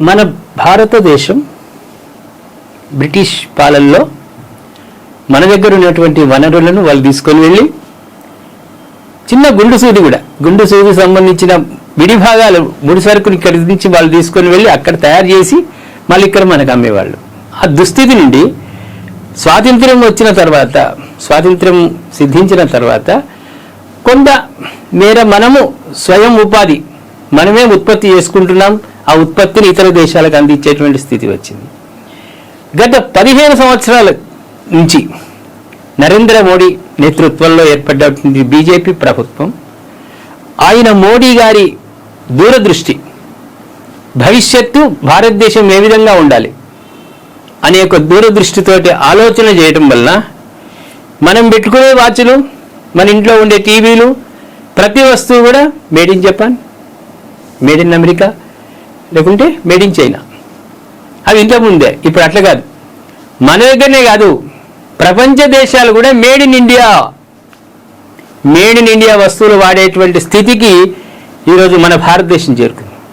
మన భారతదేశం బ్రిటిష్ పాలనలో మన దగ్గర ఉన్నటువంటి వనరులను వాళ్ళు తీసుకొని వెళ్ళి చిన్న గుండు సూది సంబంధించిన విడిభాగాలు ముడి సరుకుని ఇక్కడి నుంచి వాళ్ళు తీసుకొని వెళ్ళి అక్కడ తయారు చేసి మళ్ళీ ఇక్కడ మనకు అమ్మేవాళ్ళు. ఆ దుస్థితి నుండి స్వాతంత్ర్యం సిద్ధించిన తర్వాత కొంత మేర మనము స్వయం ఉపాధి మనమే ఉత్పత్తి చేసుకుంటున్నాం. ఆ ఉత్పత్తిని ఇతర దేశాలకు అందించేటువంటి స్థితి వచ్చింది. గత 15 సంవత్సరాల నుంచి నరేంద్ర మోడీ నేతృత్వంలో ఏర్పడ్డటువంటి బీజేపీ ప్రభుత్వం, ఆయన మోడీ గారి దూరదృష్టి, భవిష్యత్తు భారతదేశం ఏ విధంగా ఉండాలి అనే ఒక దూరదృష్టితోటి ఆలోచన చేయటం వలన మనం పెట్టుకునే వాచ్లు, మన ఇంట్లో ఉండే టీవీలు, ప్రతి వస్తువు కూడా made in Japan, made in America, లేకుంటే మేడ్ ఇన్ చైనా. అవి ఇంతకుముందే, ఇప్పుడు అట్లా కాదు. మన దగ్గరనే కాదు, ప్రపంచ దేశాలు కూడా మేడ్ ఇన్ ఇండియా వస్తువులు వాడేటువంటి స్థితికి ఈరోజు మన భారతదేశం చేరుకుంది.